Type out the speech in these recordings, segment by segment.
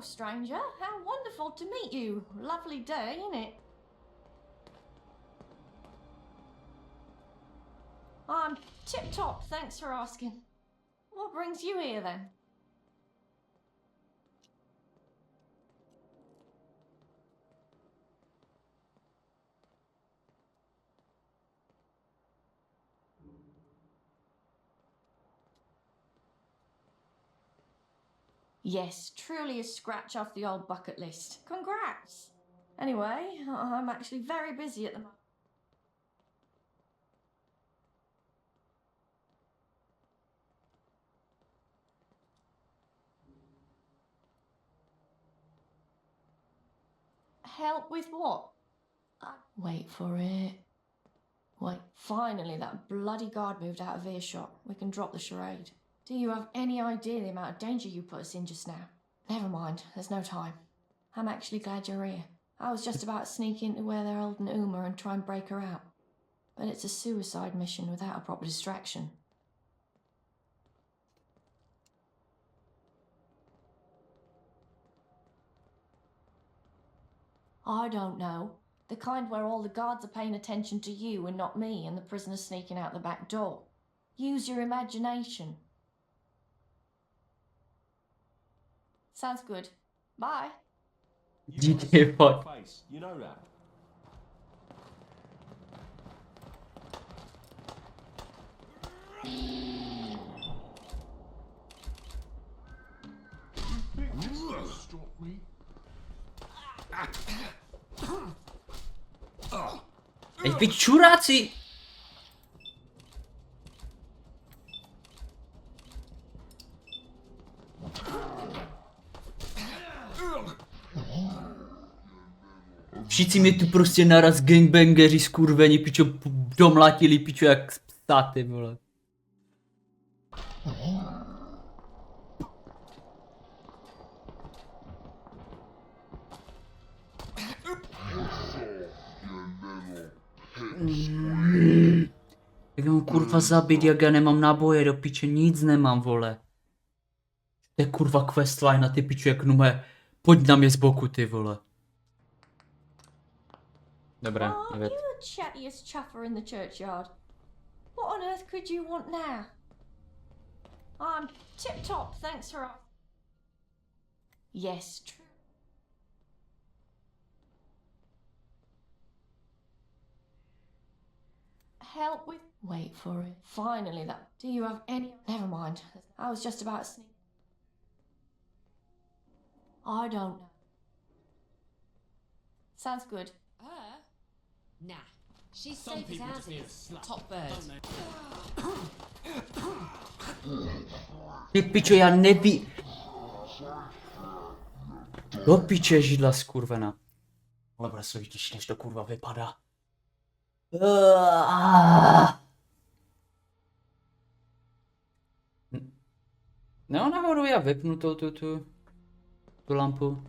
stranger. How wonderful to meet you. Lovely day, isn't it? I'm tip-top, thanks for asking. What brings you here, then? Yes, truly a scratch off the old bucket list. Congrats! Anyway, I'm actually very busy at the moment. Help with what? Wait for it. Wait, finally that bloody guard moved out of earshot. We can drop the charade. Do you have any idea the amount of danger you put us in just now? Never mind, there's no time. I'm actually glad you're here. I was just about to sneak into where they're holding Uma and try and break her out. But it's a suicide mission without a proper distraction. I don't know. The kind where all the guards are paying attention to you and not me and the prisoner sneaking out the back door. Use your imagination. Sounds good. Bye. GTA 5. You know that. Stop me. Ej, vy čuráci! Všichni mě tu prostě naraz gangbangeři skurveni, pičo, domlatili, pičo, jak ptáty, vole. Jak mám kurva zabít, jak já nemám náboje do piče, nic nemám, vole. To je kurva questline na ty piču, jak nume, pojď na mě z boku, ty vole. Dobré, Aren't you the chattiest chuffer in the churchyard? What on earth could you want now? I'm tip-top, thanks for... Yes, true. Help with... Wait for it. Finally that... Do you have any... Never mind. I was just about to sneak... I don't know. Sounds good. Nah. She's safe as houses. Top bird. Ty pičo, já neví... Do piče, židla skurvena. Ale bude složitější, než to kurva vypadá. No, nahoru já vypnu tu lampu.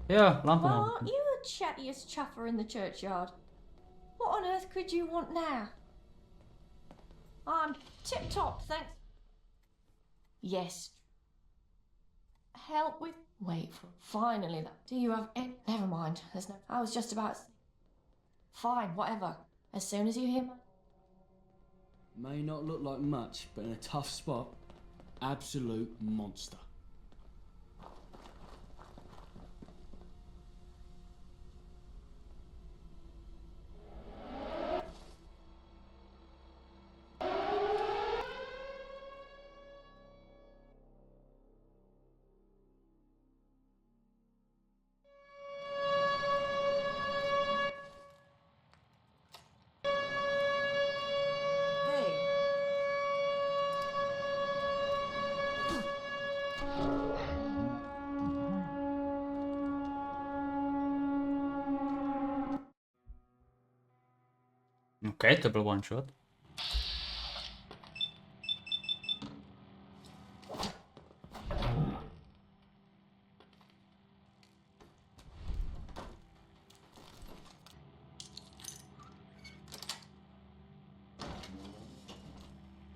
Jo, lampu mám. Aren't you the chattiest chuffer in the churchyard? What on earth could you want now? I'm tip-top, thanks... Yes. Help with... Wait for... Finally that... Do you have any... Never mind, there's no... I was just about... Fine, whatever. As soon as you hear my... May not look like much, but in a tough spot, absolute monster. OK, to byl one shot.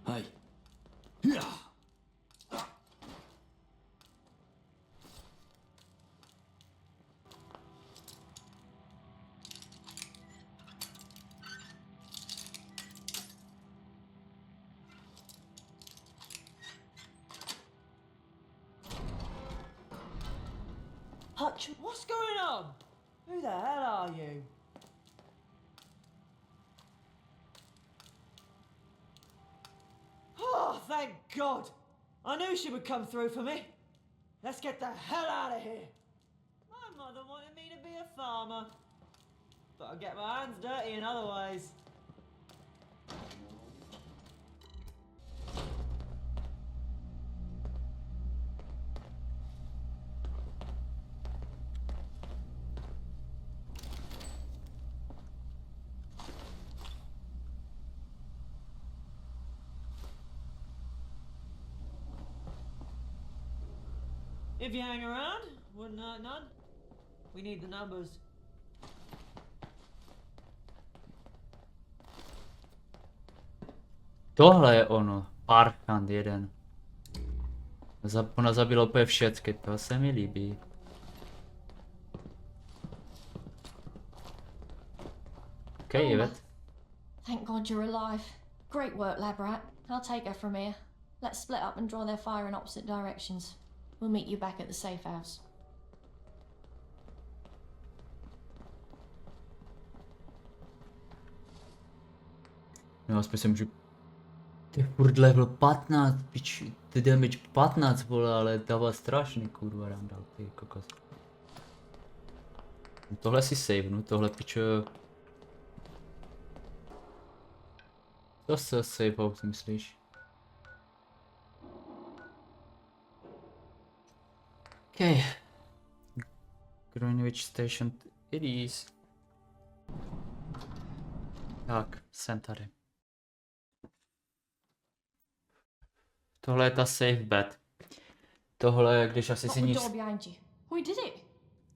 Hey. Hutch, what's going on? Who the hell are you? Oh, thank God! I knew she would come through for me. Let's get the hell out of here. My mother wanted me to be a farmer, but I get my hands dirty in other ways. If you hang around, wouldn't hurt none. We need the numbers. Tohle je ono. Parchant jeden. Ona zabila úplně všechny, to se mi líbí. Okay, Yvette. Thank God you're alive. Great work, lab rat. I'll take her from here. Let's split up and draw their fire in opposite directions. We'll meet you back at the safe house. Já si myslím, že to je furt level 15, piči, ty damage 15, vole, ale dává strašný, kurva, randal, ty kokos. Tohle si savenu, tohle piče. Co se save out, myslíš? Okay. Greenwich Station it is. Tak, jsem tady. Tohle je ta safe bet. Tohle je, když asi Lock si the nic... door behind you. We did it.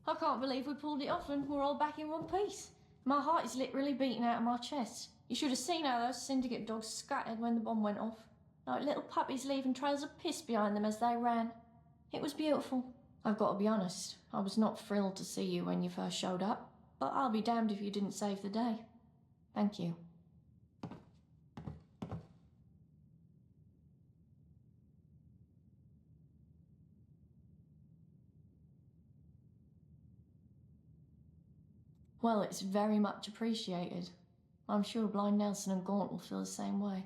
I can't believe we pulled it off and we're all back in one piece. My heart is literally beating out of my chest. You should have seen how those syndicate dogs scattered when the bomb went off. Like little puppies leaving trails of piss behind them as they ran. It was beautiful. I've got to be honest, I was not thrilled to see you when you first showed up, but I'll be damned if you didn't save the day. Thank you. Well, it's very much appreciated. I'm sure Blind Nelson and Gaunt will feel the same way.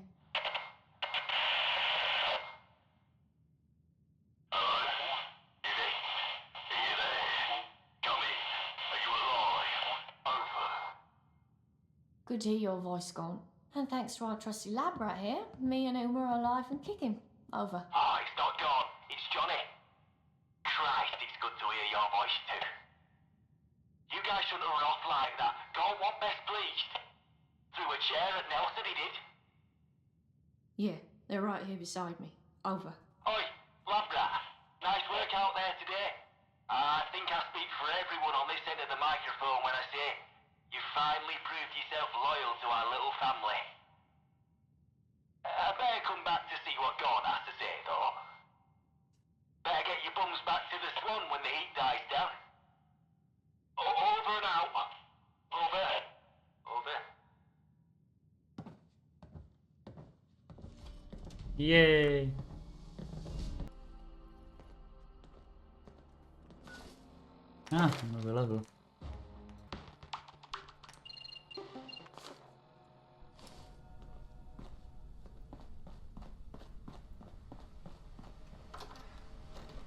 Good to hear your voice, Gaunt. And thanks to our trusty lab rat here, me and Uma are alive and kicking. Over. Oh, it's not Gaunt, it's Johnny. Christ, it's good to hear your voice too. You guys shouldn't have run off like that. Gaunt wasn't best pleased. Threw a chair at Nelson, he did. Yeah, they're right here beside me. Over. Oi, lab rat. Nice work out there today. I think I speak for everyone on this end of the microphone when I say you finally proved yourself loyal to our little family. I better come back to see what Gaunt has to say, though. Better get your bums back to the Swan when the heat dies down. Over and out. Over. Over. Yay! Ah, nový level.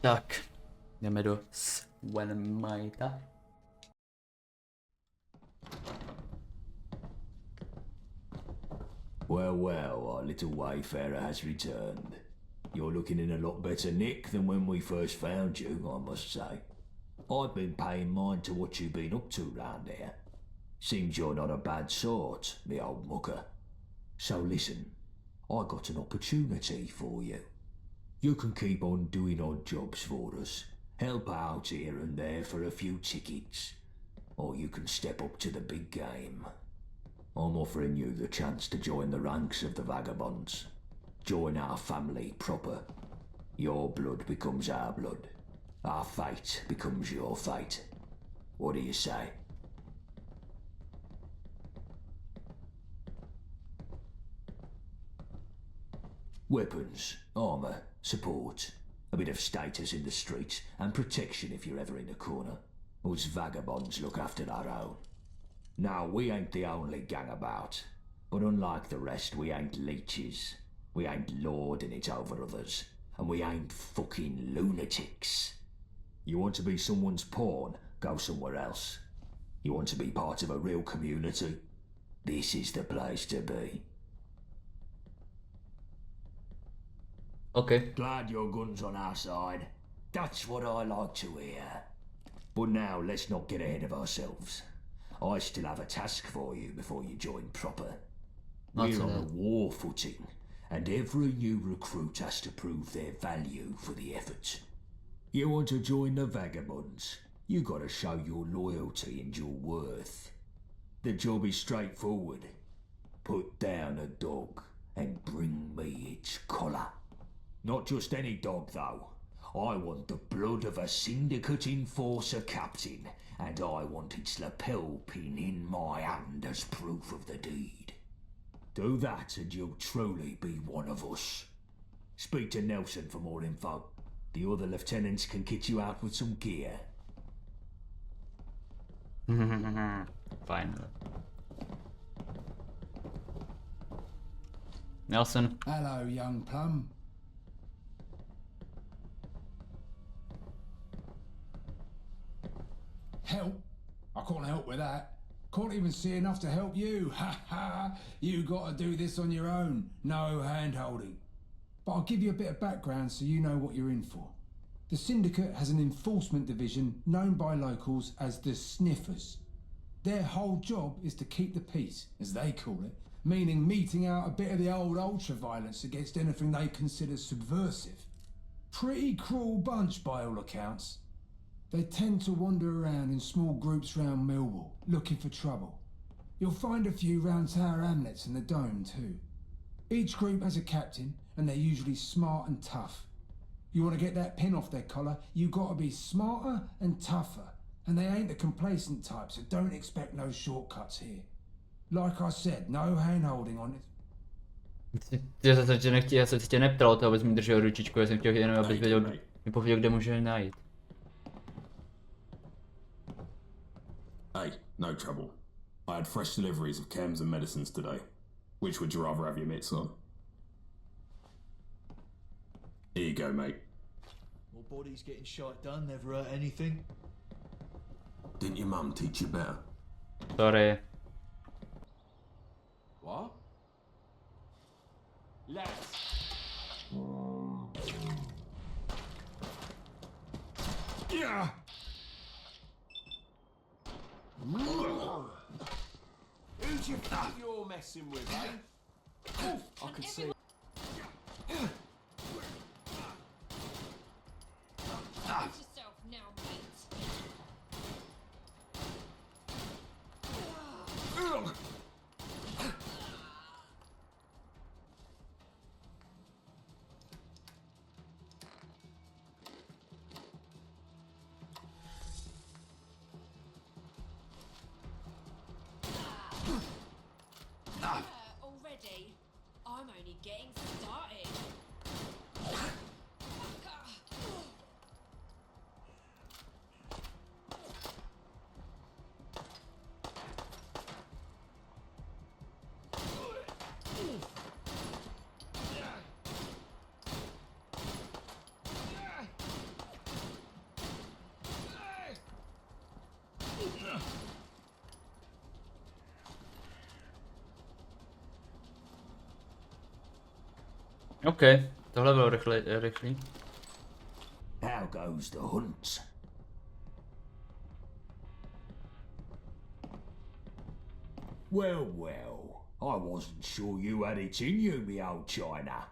Tak, jdeme do Swanmita. Well, well, our little wayfarer has returned. You're looking in a lot better nick than when we first found you, I must say. I've been paying mind to what you've been up to round here. Seems you're not a bad sort, me old mucker. So listen, I got an opportunity for you. You can keep on doing odd jobs for us, help out here and there for a few tickets, or you can step up to the big game. I'm offering you the chance to join the ranks of the Vagabonds. Join our family proper. Your blood becomes our blood. Our fate becomes your fate. What do you say? Weapons, armour, support, a bit of status in the streets, and protection if you're ever in the corner. Us vagabonds look after our own. Now, we ain't the only gang about, but unlike the rest, we ain't leeches. We ain't lording it over others, and we ain't fucking lunatics. You want to be someone's pawn, go somewhere else. You want to be part of a real community, this is the place to be. Okay. Glad your gun's on our side. That's what I like to hear. But now, let's not get ahead of ourselves. I still have a task for you before you join proper. What's We're on that? a war footing, and every new recruit has to prove their value for the effort. You want to join the Vagabonds, you gotta show your loyalty and your worth. The job is straightforward. Put down a dog and bring me its collar. Not just any dog, though. I want the blood of a syndicate enforcer captain, and I want its lapel pin in my hand as proof of the deed. Do that and you'll truly be one of us. Speak to Nelson for more info. The other lieutenants can kit you out with some gear. Fajne. Nelson. Hello, young plum. Help? I can't help with that. Can't even see enough to help you. Ha ha! You gotta do this on your own. No hand-holding. But I'll give you a bit of background so you know what you're in for. The Syndicate has an enforcement division known by locals as the Sniffers. Their whole job is to keep the peace, as they call it, meaning meting out a bit of the old ultra-violence against anything they consider subversive. Pretty cruel bunch by all accounts. They tend to wander around in small groups round Millwall, looking for trouble. You'll find a few round Tower Hamlets and the Dome too. Each group has a captain, and they're usually smart and tough. You want to get that pin off their collar, you gotta be smarter and tougher. And they ain't the complacent type, so don't expect no shortcuts here. Like I said, no hand-holding on it. Já jsem se tě neptal o to, abys mi držel ručičku, já jsem chtěl jenom, abys věděl, mi pověděl, kde může najít. Hey, no trouble. I had fresh deliveries of chems and medicines today. Which would you rather have your mitts on? Here you go, mate. More bodies getting shot done never hurt anything. Didn't your mum teach you better? Sorry. What? Let's. Yeah! Who do you think you're messing with, eh? I could see. Watch yourself now, mate. Already? I'm only getting started. OK, tohle bylo rychlý. How goes the hunt? Well, well, I wasn't sure you had it in you, me old China.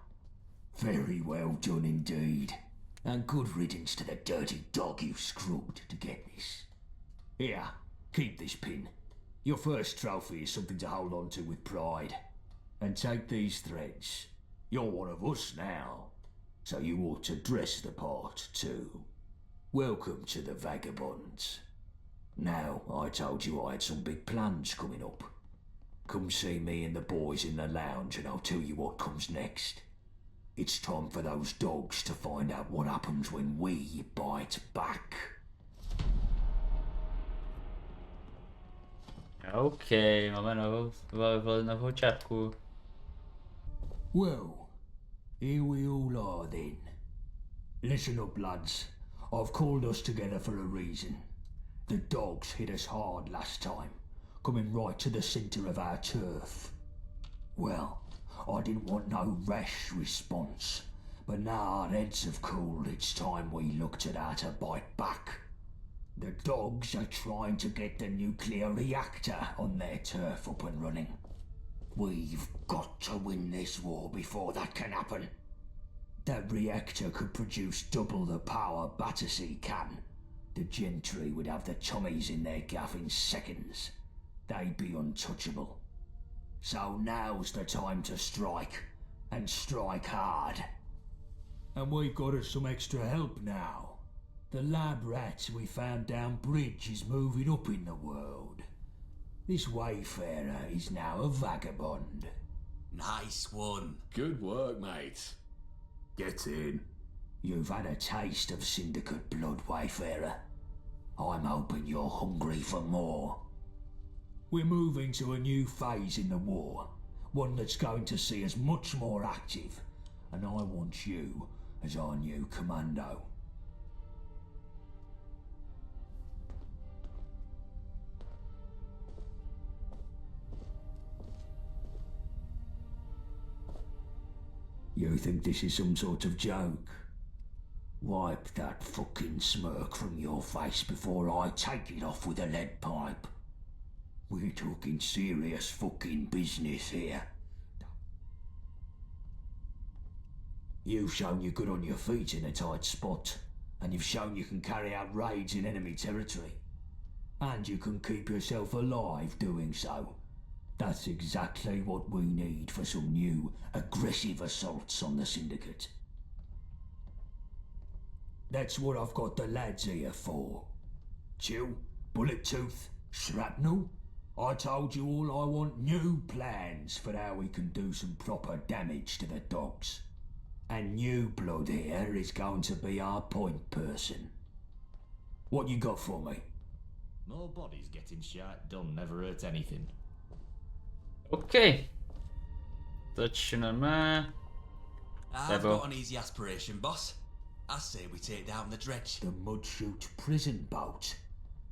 Very well done indeed. And good riddance to the dirty dog you scrubbed to get this. Here, keep this pin. Your first trophy is something to hold on to with pride. And take these threads. You're one of us now, so you ought to dress the part too. Welcome to the Vagabonds. Now, I told you I had some big plans coming up. Come see me and the boys in the lounge and I'll tell you what comes next. It's time for those dogs to find out what happens when we bite back. OK, máme novou čapku. Well, here we all are then. Listen up, lads. I've called us together for a reason. The dogs hit us hard last time, coming right to the centre of our turf. Well, I didn't want no rash response, but now our heads have cooled, it's time we looked at how to bite back. The dogs are trying to get the nuclear reactor on their turf up and running. We've got to win this war before that can happen. That reactor could produce double the power Battersea can. The gentry would have the Tommies in their gaff in seconds. They'd be untouchable. So now's the time to strike, and strike hard. And we've got us some extra help now. The lab rat we found down bridge is moving up in the world. This wayfarer is now a vagabond. Nice one. Good work, mate. Get in. You've had a taste of Syndicate blood, wayfarer. I'm hoping you're hungry for more. We're moving to a new phase in the war, one that's going to see us much more active, and I want you as our new commando. You think this is some sort of joke? Wipe that fucking smirk from your face before I take it off with a lead pipe. We're talking serious fucking business here. You've shown you're good on your feet in a tight spot, and you've shown you can carry out raids in enemy territory. And you can keep yourself alive doing so. That's exactly what we need for some new, aggressive assaults on the Syndicate. That's what I've got the lads here for. Chill, Bullet Tooth, Shrapnel. I told you all I want new plans for how we can do some proper damage to the dogs. And New Blood here is going to be our point person. What you got for me? More bodies getting shot done never hurt anything. OK. Začneme. I've got an easy aspiration, boss. I say we take down the Dredge. The Mudshoot prison boat?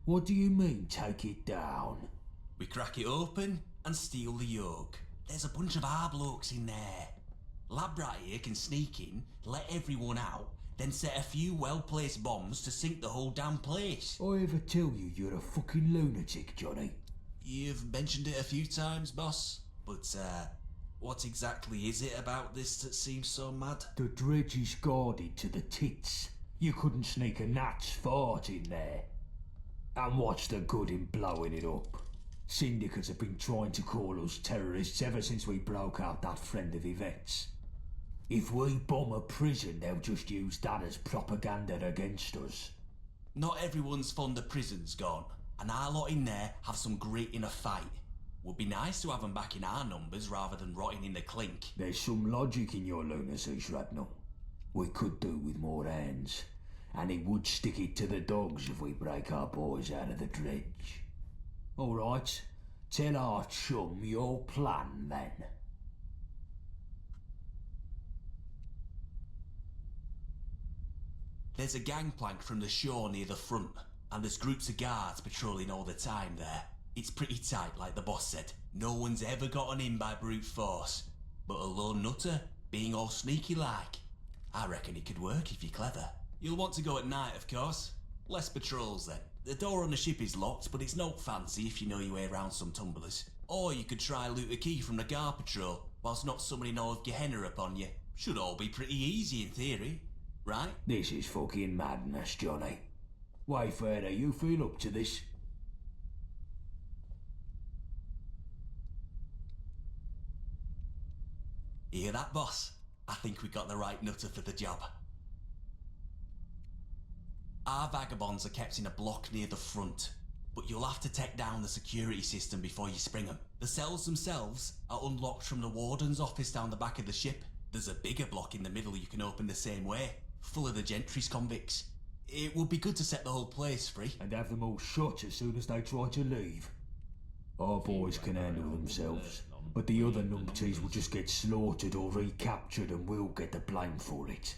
What do you mean, take it down? We crack it open and steal the yoke. There's a bunch of our blokes in there. Lab rat here can sneak in, let everyone out, then set a few well-placed bombs to sink the whole damn place. I ever tell you you're a fucking lunatic, Johnny? You've mentioned it a few times, boss, but what exactly is it about this that seems so mad? The Dredge is guarded to the tits. You couldn't sneak a gnat's fart in there. And what's the good in blowing it up? Syndicates have been trying to call us terrorists ever since we broke out that friend of Yvette's. If we bomb a prison, they'll just use that as propaganda against us. Not everyone's fond of prisons gone, and our lot in there have some grit in a fight. Would be nice to have them back in our numbers rather than rotting in the clink. There's some logic in your lunacy, Shrapnel. We could do with more hands, and it would stick it to the dogs if we break our boys out of the Dredge. All right, tell our chum your plan then. There's a gangplank from the shore near the front, and there's groups of guards patrolling all the time there. It's pretty tight, like the boss said. No one's ever gotten in by brute force. But a lone nutter, being all sneaky like, I reckon it could work if you're clever. You'll want to go at night, of course. Less patrols then. The door on the ship is locked, but it's not fancy if you know your way around some tumblers. Or you could try loot a key from the guard patrol, whilst not summoning all of Gehenna upon you. Should all be pretty easy in theory, right? This is fucking madness, Johnny. Wayfarer, you feel up to this? Hear that, boss? I think we got the right nutter for the job. Our vagabonds are kept in a block near the front, but you'll have to take down the security system before you spring them. The cells themselves are unlocked from the warden's office down the back of the ship. There's a bigger block in the middle you can open the same way, full of the gentry's convicts. It would be good to set the whole place free. And have them all shot as soon as they try to leave. Our boys can handle themselves, but the other numpties will just get slaughtered or recaptured and we'll get the blame for it.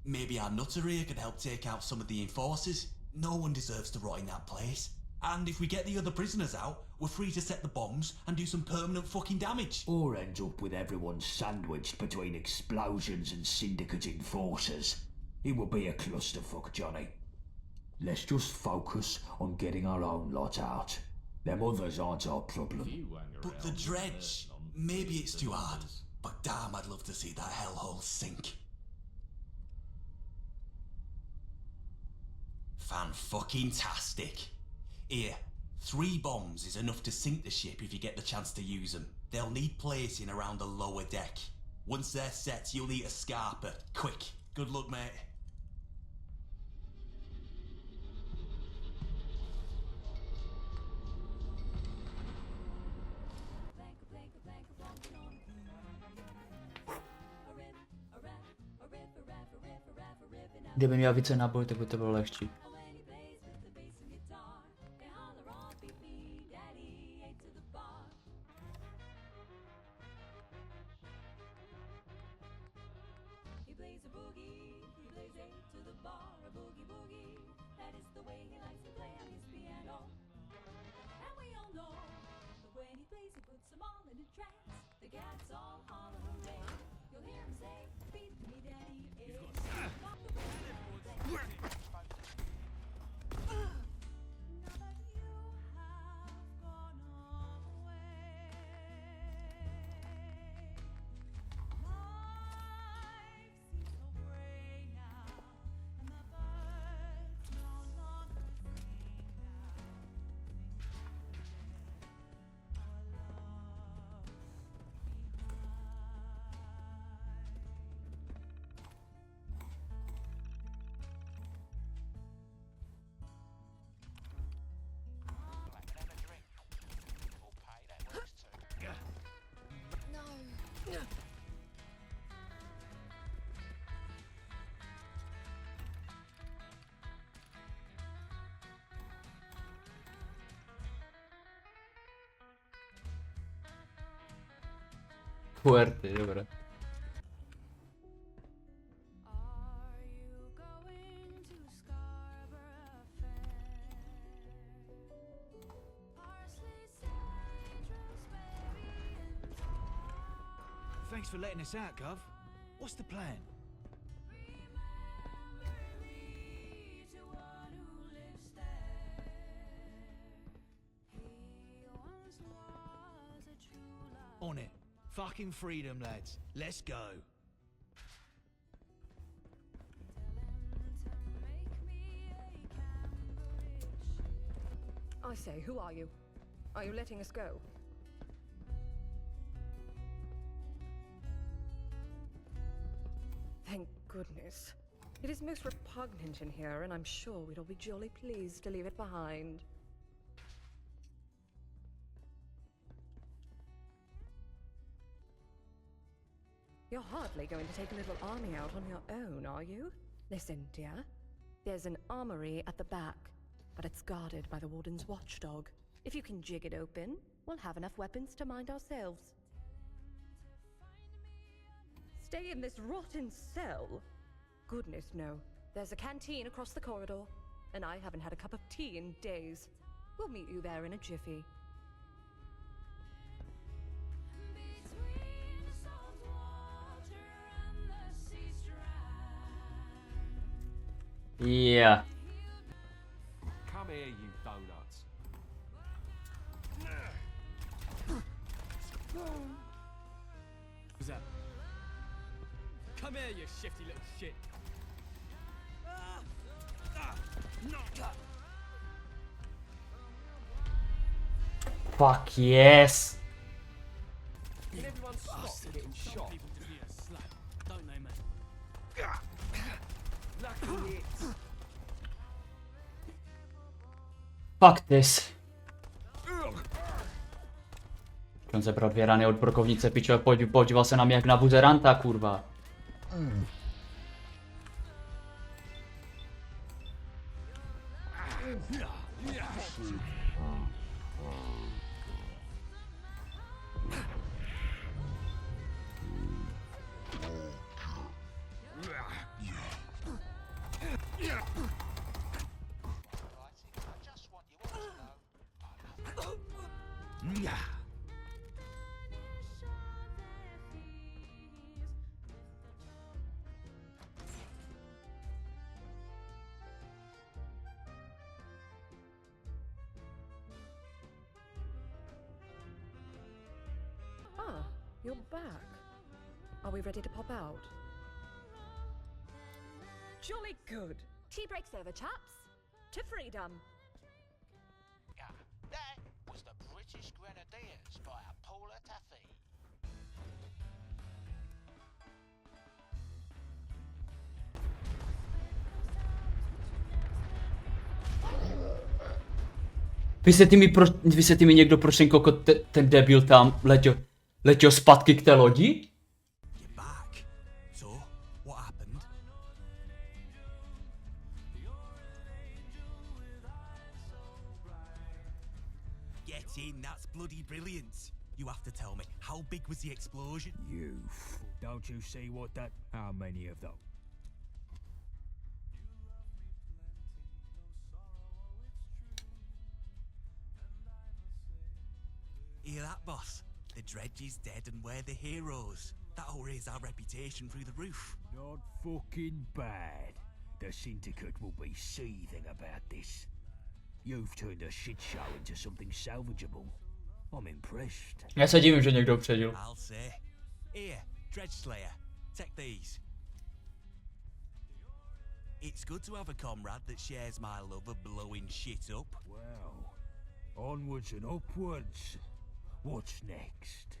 Maybe our nutter here can help take out some of the enforcers. No one deserves to rot in that place. And if we get the other prisoners out, we're free to set the bombs and do some permanent fucking damage. Or end up with everyone sandwiched between explosions and syndicate enforcers. It will be a clusterfuck, Johnny. Let's just focus on getting our own lot out. Them others aren't our problem. But the dredge, maybe it's too hard, but damn, I'd love to see that hellhole sink. Fan-fucking-tastic. Here, 3 bombs is enough to sink the ship if you get the chance to use them. They'll need placing around the lower deck. Once they're set, you'll need a scarper. Quick. Good luck, mate. Kdyby měl více nábojů, tak by to bylo lehčí. Fuerte, dobra. Thanks for letting us out, Gov. What's the plan? On it. Fucking freedom, lads. Let's go. I say, who are you? Are you letting us go? Thank goodness. It is most repugnant in here, and I'm sure we'd all be jolly pleased to leave it behind. You're hardly going to take a little army out on your own, are you? Listen, dear. There's an armory at the back, but it's guarded by the Warden's watchdog. If you can jig it open, we'll have enough weapons to mind ourselves. Stay in this rotten cell? Goodness, no. There's a canteen across the corridor, and I haven't had a cup of tea in days. We'll meet you there in a jiffy. Yeah. Come here, you donuts. Who's that? Come here, you shifty little shit. Fuck yes. Can everyone stop getting shot? People to be a slut, don't they, mate? Lucky hits. Fuck this. On zebral 2 rany od brokovnice, pičo, podíval se na mě jak na buzeranta, kurva. Ah, you're back. Are we ready to pop out? Jolly good. Tea breaks over, chaps. To freedom. That was the British Grenadiers by Apollo Taffy. Vysvětlí mi někdo, proč ten kokot, ten debil tam letěl zpátky k té lodi? You're back. So, what happened? Get in, that's bloody brilliant. You have to tell me, how big was the explosion? Don't you see what that... How many of them? Hear that, boss? The Dredge is dead and we're the heroes. That'll raise our reputation through the roof. Not fucking bad. The Syndicate will be seething about this. You've turned a shit show into something salvageable. I'm impressed. Já se divím, že někdo předil. I'll say. Here, Dredge Slayer, take these. It's good to have a comrade that shares my love of blowing shit up. Well, onwards and upwards. What's next?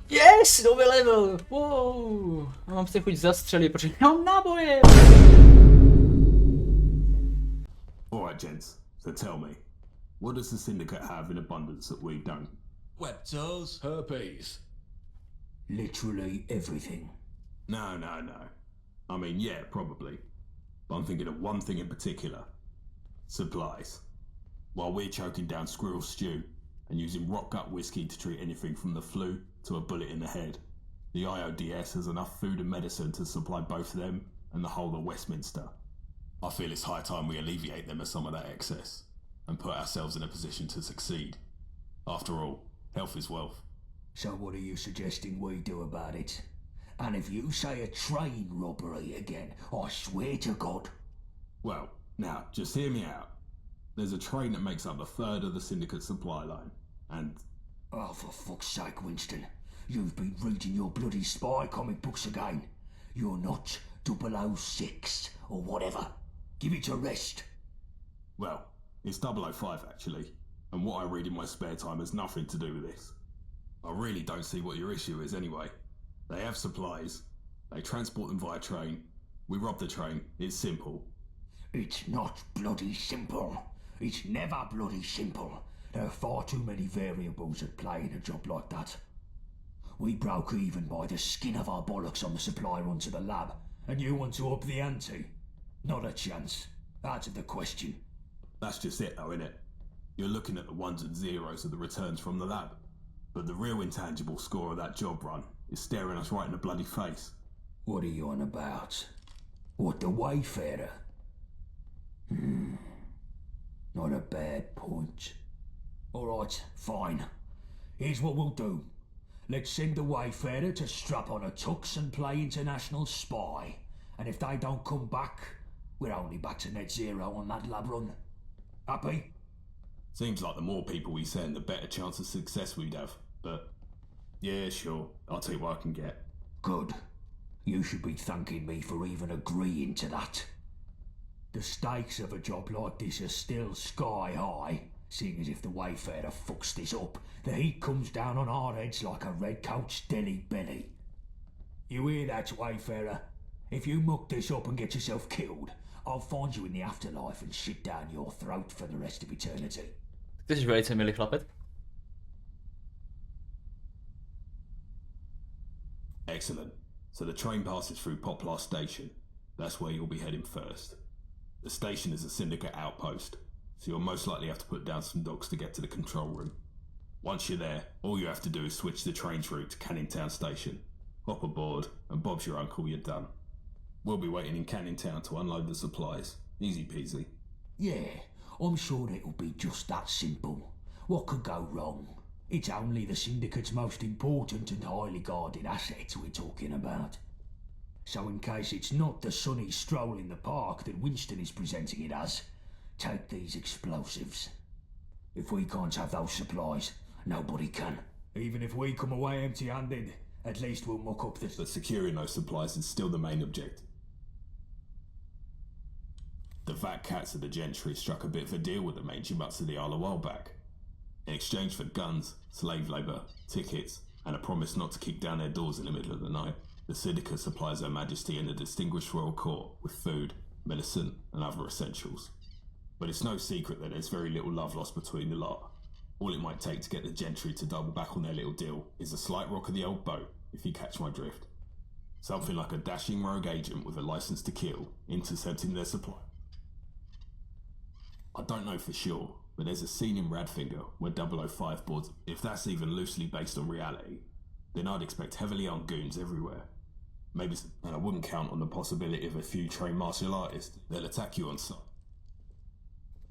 Yes, nový level! Wow! A mám se chuť zastřelit, protože mám náboje! Alright, gents, so tell me, what does the Syndicate have in abundance that we don't? Web toes. Herpes. Literally everything. No. I mean, yeah, probably. But I'm thinking of one thing in particular. Supplies. While we're choking down squirrel stew and using rock gut whiskey to treat anything from the flu to a bullet in the head, the IODS has enough food and medicine to supply both them and the whole of Westminster. I feel it's high time we alleviate them of some of that excess and put ourselves in a position to succeed. After all, health is wealth. So what are you suggesting we do about it? And if you say a train robbery again, I swear to God. Well, now, just hear me out. There's a train that makes up a third of the Syndicate supply line, and... Oh, for fuck's sake, Winston. You've been reading your bloody spy comic books again. You're not 006 or whatever. Give it a rest. Well, it's 005 actually, and what I read in my spare time has nothing to do with this. I really don't see what your issue is anyway. They have supplies, they transport them via train, we rob the train, it's simple. It's not bloody simple. It's never bloody simple. There are far too many variables at play in a job like that. We broke even by the skin of our bollocks on the supply run to the lab, and you want to up the ante? Not a chance. Out of the question. That's just it though, innit? You're looking at the ones and zeros of the returns from the lab. But the real intangible score of that job run is staring us right in the bloody face. What are you on about? What, the Wayfarer? Not a bad point. Alright, fine. Here's what we'll do. Let's send the Wayfarer to strap on a tux and play international spy. And if they don't come back, we're only back to net zero on that lab run. Happy? Seems like the more people we send, the better chance of success we'd have. But, yeah, sure. I'll take what I can get. Good. You should be thanking me for even agreeing to that. The stakes of a job like this are still sky high, seeing as if the Wayfarer fucks this up, the heat comes down on our heads like a redcoat's deli belly. You hear that, Wayfarer? If you muck this up and get yourself killed, I'll find you in the afterlife and shit down your throat for the rest of eternity. Ty jsi velice milý chlapec. Excellent. So the train passes through Poplar Station. That's where you'll be heading first. The station is a Syndicate outpost, so you'll most likely have to put down some dogs to get to the control room. Once you're there, all you have to do is switch the train's route to Canning Town Station. Hop aboard, and Bob's your uncle, you're done. We'll be waiting in Canning Town to unload the supplies. Easy peasy. Yeah, I'm sure it'll be just that simple. What could go wrong? It's only the Syndicate's most important and highly guarded assets we're talking about. So in case it's not the sunny stroll in the park that Winston is presenting it as, take these explosives. If we can't have those supplies, nobody can. Even if we come away empty-handed, at least we'll muck up the... But securing those supplies is still the main objective. The fat cats of the gentry struck a bit of a deal with the mangy mutts of the Isle a while back. In exchange for guns, slave labour, tickets, and a promise not to kick down their doors in the middle of the night, the Syndicate supplies Her Majesty and the distinguished royal court with food, medicine, and other essentials. But it's no secret that there's very little love lost between the lot. All it might take to get the gentry to double back on their little deal is a slight rock of the old boat, if you catch my drift. Something like a dashing rogue agent with a license to kill, intercepting their supply. I don't know for sure, but there's a scene in Radfinger where 005 boards. If that's even loosely based on reality, then I'd expect heavily armed goons everywhere. Maybe, and I wouldn't count on the possibility of a few trained martial artists. They'll attack you on sight.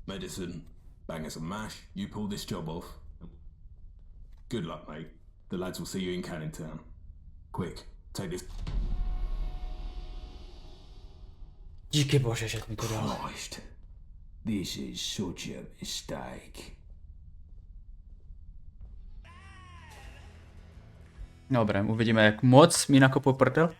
Medicine, bangers and mash, you pull this job off. Good luck, mate. The lads will see you in Canning Town. Quick, take this. Díky bože, že mi to dal. Christ. This is such a mistake. Dobré, uvidíme, jak moc mi nakopou prdel.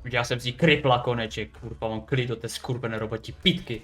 Udělal jsem si kripla koneček, kurva, mám klid do té skurvené roboti pitky.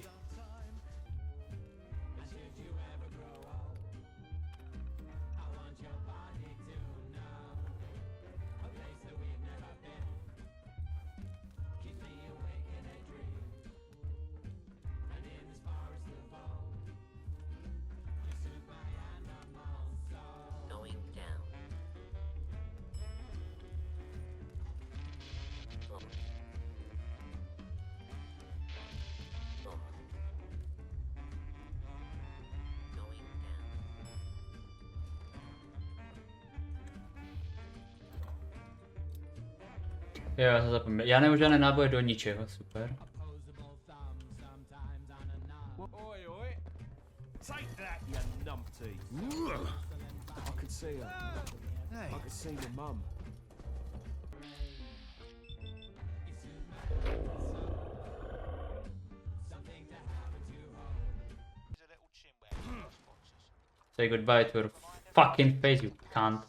Jo, já jsem zapomněl. Já nemám žádné náboje do ničeho, super. Oi, oi. Take that, you numpty. I could see her. Hey. I could see your mum. Say goodbye to her fucking face, you cunt.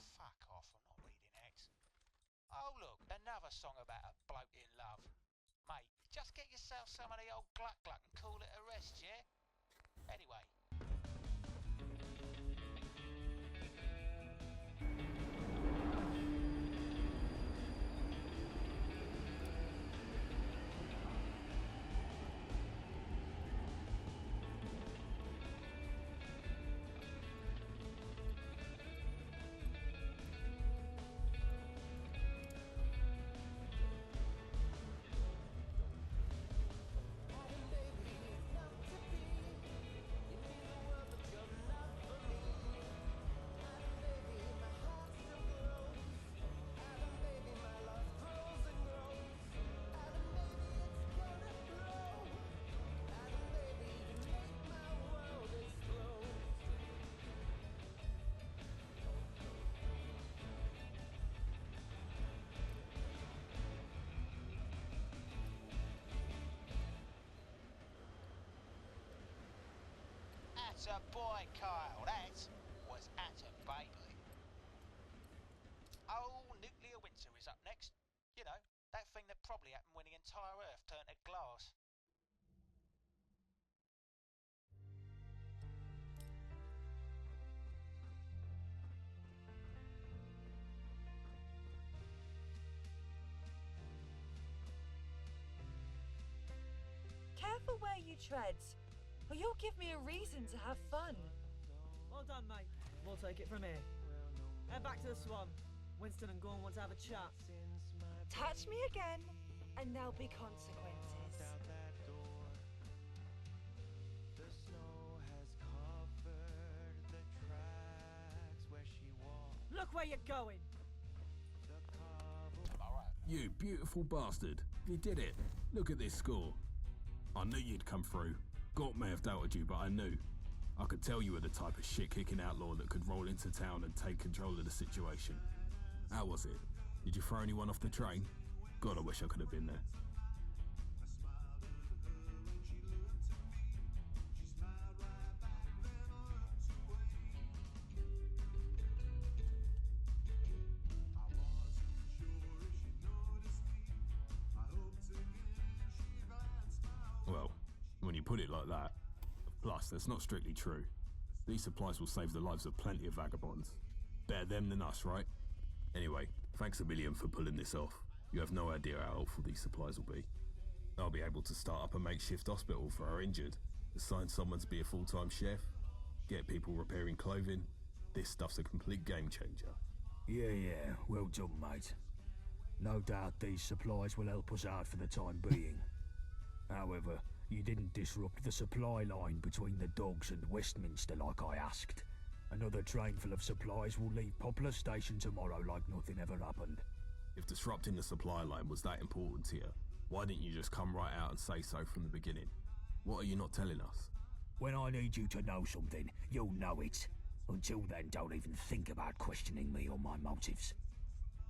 That's a boy, Kyle. That was at a baby. Oh, new You know, that thing that probably happened when the entire Earth turned to glass. Careful where you tread, or you'll give me a reason to have fun. Well done, mate. We'll take it from here. Head back to the Swan. Winston and Gorn want to have a chat. Touch me again, and there'll be consequences. Look where you're going. You beautiful bastard. You did it. Look at this score. I knew you'd come through. Gort may have doubted you, but I knew. I could tell you were the type of shit-kicking outlaw that could roll into town and take control of the situation. How was it? Did you throw anyone off the train? God, I wish I could have been there. Well, when you put it like that. Plus, that's not strictly true. These supplies will save the lives of plenty of vagabonds. Better them than us, right? Anyway, thanks a million for pulling this off. You have no idea how helpful these supplies will be. I'll be able to start up a makeshift hospital for our injured, assign someone to be a full-time chef, get people repairing clothing. This stuff's a complete game changer. Yeah, well done, mate. No doubt these supplies will help us out for the time being. However, you didn't disrupt the supply line between the Dogs and Westminster like I asked. Another train full of supplies will leave Poplar Station tomorrow like nothing ever happened. If disrupting the supply line was that important to you, why didn't you just come right out and say so from the beginning? What are you not telling us? When I need you to know something, you'll know it. Until then, don't even think about questioning me or my motives.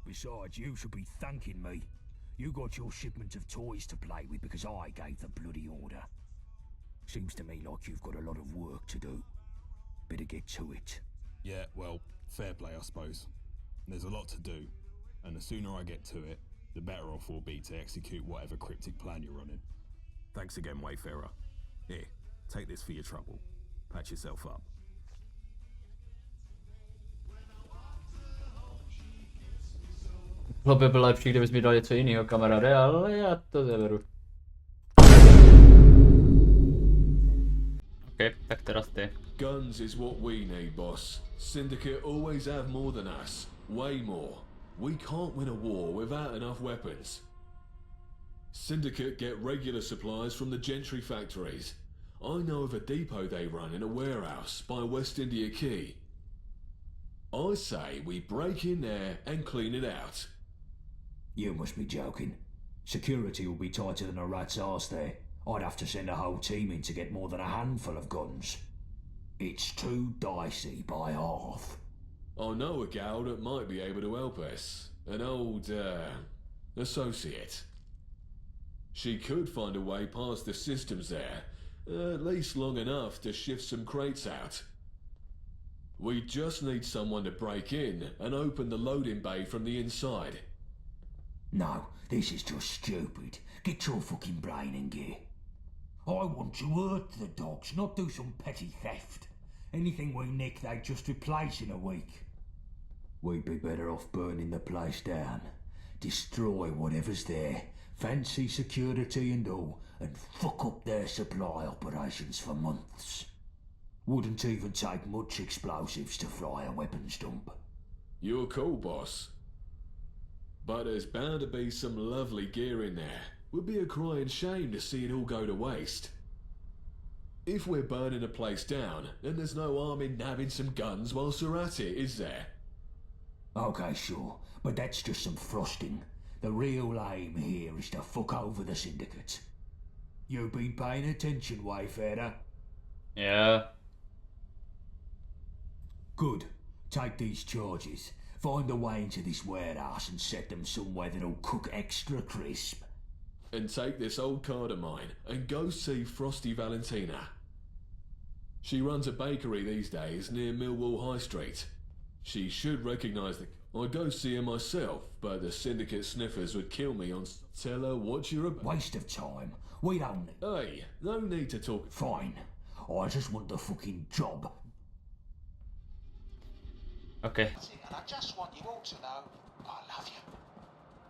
Besides, you should be thanking me. You got your shipment of toys to play with because I gave the bloody order. Seems to me like you've got a lot of work to do. Better get to it. Yeah, well, fair play, I suppose. There's a lot to do, and the sooner I get to it, the better off we'll be to execute whatever cryptic plan you're running. Thanks again, Wayfarer. Here, take this for your trouble. Patch yourself up. Bylo by bylo lepší, kdybys mi dal něco jiného, kamaráde, ale já to zeberu. Ok, tak teraz ty. Guns is what we need, boss. Syndicate always have more than us. Way more. We can't win a war without enough weapons. Syndicate get regular supplies from the Gentry factories. I know of a depot they run in a warehouse by West India Quay. I say we break in there and clean it out. You must be joking. Security will be tighter than a rat's arse there. I'd have to send a whole team in to get more than a handful of guns. It's too dicey by half. I know a gal that might be able to help us. An old, associate. She could find a way past the systems there, at least long enough to shift some crates out. We just need someone to break in and open the loading bay from the inside. No, this is just stupid. Get your fucking brain in gear. I want to hurt the Dogs, not do some petty theft. Anything we nick, they just replace in a week. We'd be better off burning the place down. Destroy whatever's there, fancy security and all, and fuck up their supply operations for months. Wouldn't even take much explosives to fry a weapons dump. You're cool, boss. But there's bound to be some lovely gear in there. Would be a crying shame to see it all go to waste. If we're burning a place down, then there's no harm in nabbing some guns whilst we're at it, is there? Okay, sure, but that's just some frosting. The real aim here is to fuck over the Syndicate. You've been paying attention, Wayfarer? Yeah. Good. Take these charges. Find a way into this warehouse and set them somewhere that'll cook extra crisp. And take this old card of mine and go see Frosty Valentina. She runs a bakery these days near Millwall High Street. She should recognise the... I'd go see her myself, but the syndicate sniffers would kill me on... Tell her what you're about. Waste of time. We don't need... Hey, no need to talk... Fine. I just want the fucking job. Okay. And I just want you all to know I love you.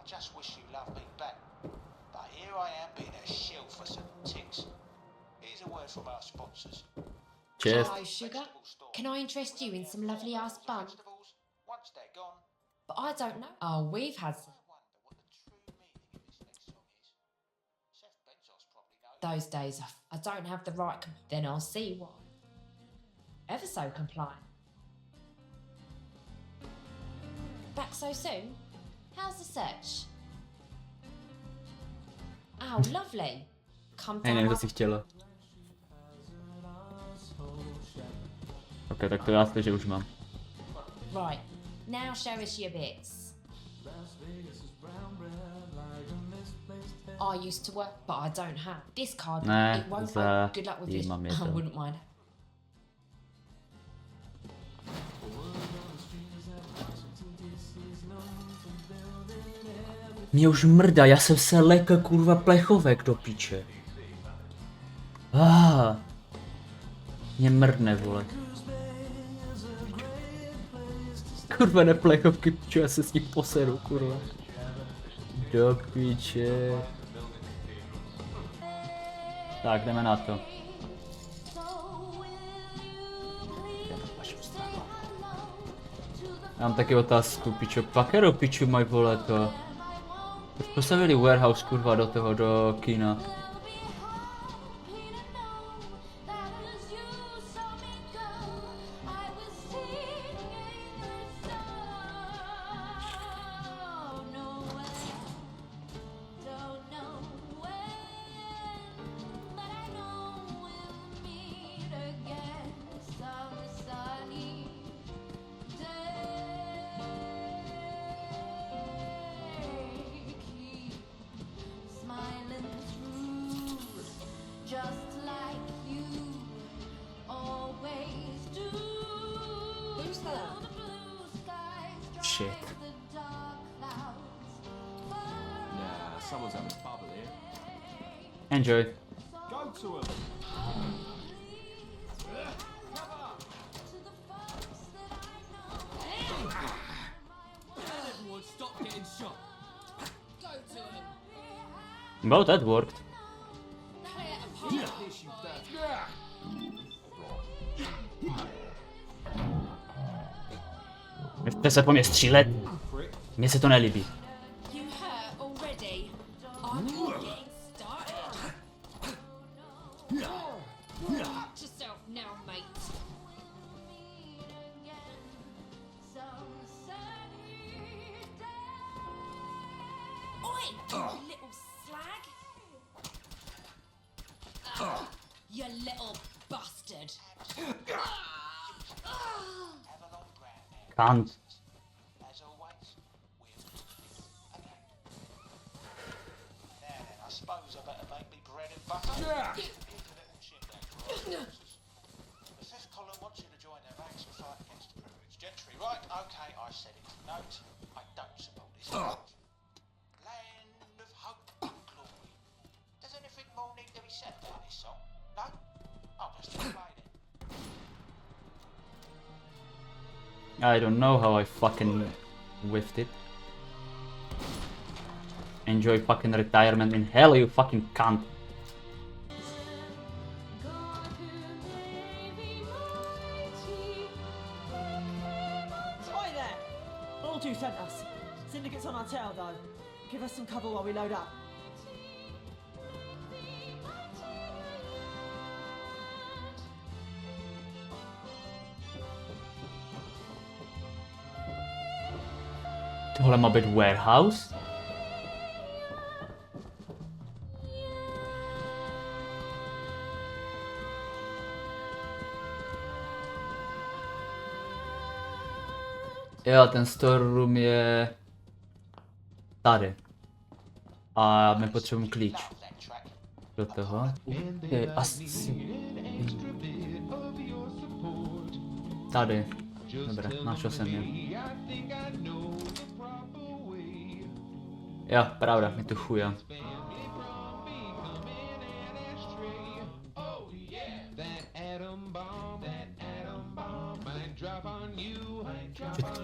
I just wish you loved me back. But here I am being a shill for some ticks. Here's a word from our sponsors. Cheers. Hello, sugar. Can I interest you in some lovely ass bun? Once they're gone, But I don't know. Oh, we've had some. Those days off. I don't have the right. Then I'll see why. Ever so compliant. Back so soon? How's the search? Oh, lovely. Come Nevím, down. co si chtěla. Ok, tak to já si, že už mám. Right. Now show us your bits. I used to work, but I don't have this card. Ne, It won't za work. Good luck with this. mám je I to. wouldn't mind. Mě už mrdá, já jsem se lekl kurva plechovek do piče. Mě mrdne, vole. Kurva ne plechovky, piče, já se s ní poseru, kurva. Do piče. Tak, jdeme na to. Já mám taky otázku, pičo, pakeru piču mají, vole, to. Proč postavili warehouse, kurva, do toho, do kina? Shit. Nah, someone's having a bubble here. Enjoy. Go to him. Everyone stop getting shot. Go to him. Well, that worked. Nechte se po mě střílet. Mně se to nelíbí. You hurt already. I'm just getting started. Watch yourself now, mate. Oi, you little slag. You little bastard. Can't. as always, Now then, I suppose I better make me bread and butter. Here's a little shindig for our sponsors. The fifth column wants you to join their ranks and fight against the privileged gentry. Right, okay, I said it to note. I don't support this. Land of hope and glory. Does anything more need to be said about this song? No? I'll just explain it. I don't know how I fucking whiffed it. Enjoy fucking retirement in hell, you fucking cunt. Oi there! All-2 sent us. Syndicate's on our tail, though. Give us some cover while we load up. Tohle má být warehouse? Jo, ten store room je tady. A my potřebujeme klíč do toho. Je asi tady. Dobré, našel jsem je. Jo, pravda, mi tu chuja.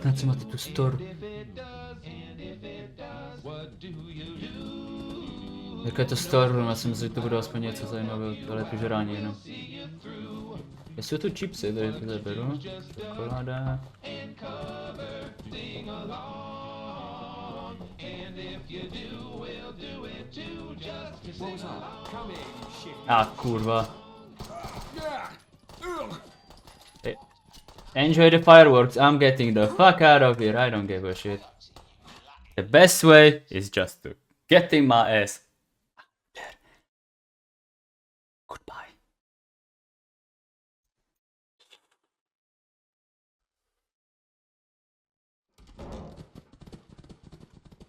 Na co máte tu store? Jako je to store, já si myslím, že to bude aspoň něco zajímavého, ale to žrání jenom. Jsou tu chipsy, tady to zaberu. Čokoláda. Kurva. Enjoy the fireworks, I'm getting the fuck out of here, I don't give a shit. The best way is just to getting my ass. Goodbye.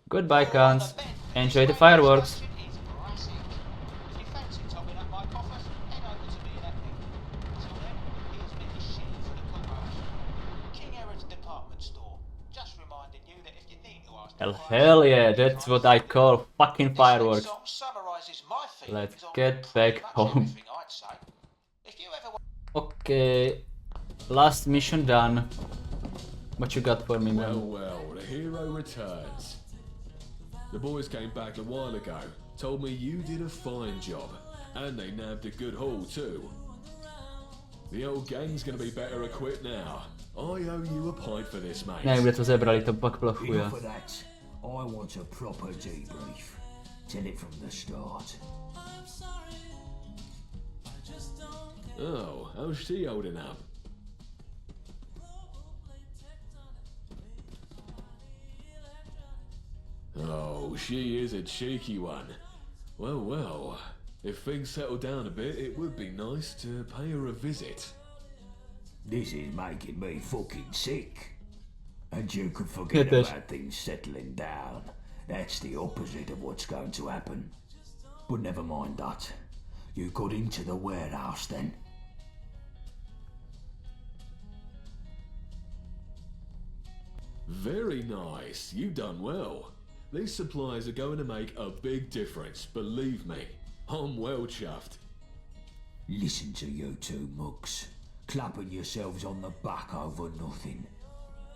Goodbye, cons. Enjoy the fireworks. Hell yeah, that's what I call fucking fireworks. Let's get back home. Okay, last mission done. What you got for me, man? Well, the hero returns. The boys came back a while ago, told me you did a fine job, and they nabbed a good haul too. The old gang's gonna be better equipped now. I owe you a pint for this, mate. Ne, kde to zebrali, to pak bylo chuja. Enough of that. I want a proper debrief. Tell it from the start. Oh, how's she holding up? Oh, she is a cheeky one. Well, well, if things settle down a bit, it would be nice to pay her a visit. This is making me fucking sick. And you could forget about things settling down. That's the opposite of what's going to happen. But never mind that. You got into the warehouse then? Very nice, you done well. These supplies are going to make a big difference, believe me. I'm well chuffed. Listen to you two mugs, clapping yourselves on the back over nothing.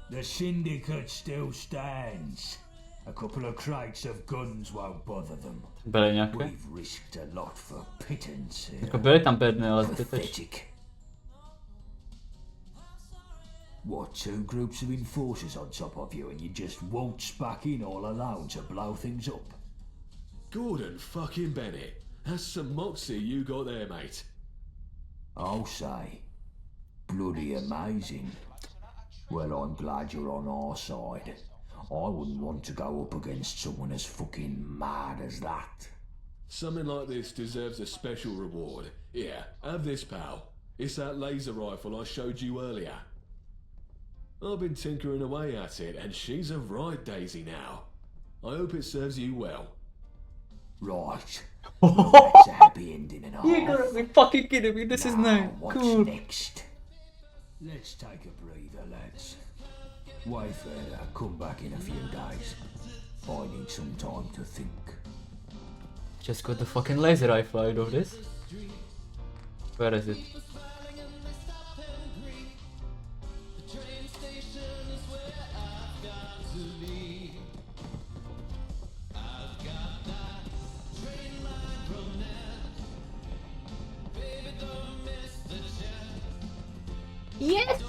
The syndicate still stands. A couple of crates of guns won't bother them. Byly nějaké? We've risked a lot for pittance here. Jako byly tam bedny, ale zbytečně. What, two groups of enforcers on top of you and you just waltz back in all alone to blow things up? Gordon fucking Bennett, that's some moxie you got there, mate. I'll say. Bloody amazing. Well, I'm glad you're on our side. I wouldn't want to go up against someone as fucking mad as that. Something like this deserves a special reward. Here, have this, pal. It's that laser rifle I showed you earlier. I've been tinkering away at it, and she's a right daisy now. I hope it serves you well. Right. That's a happy ending and a half. You gotta be fucking kidding me, this is nice. What's Cool. next? Let's take a breather, lads. Wayfarer, come back in a few days. I need some time to think. Just got the fucking laser rifle out of this. Where is it? Yes!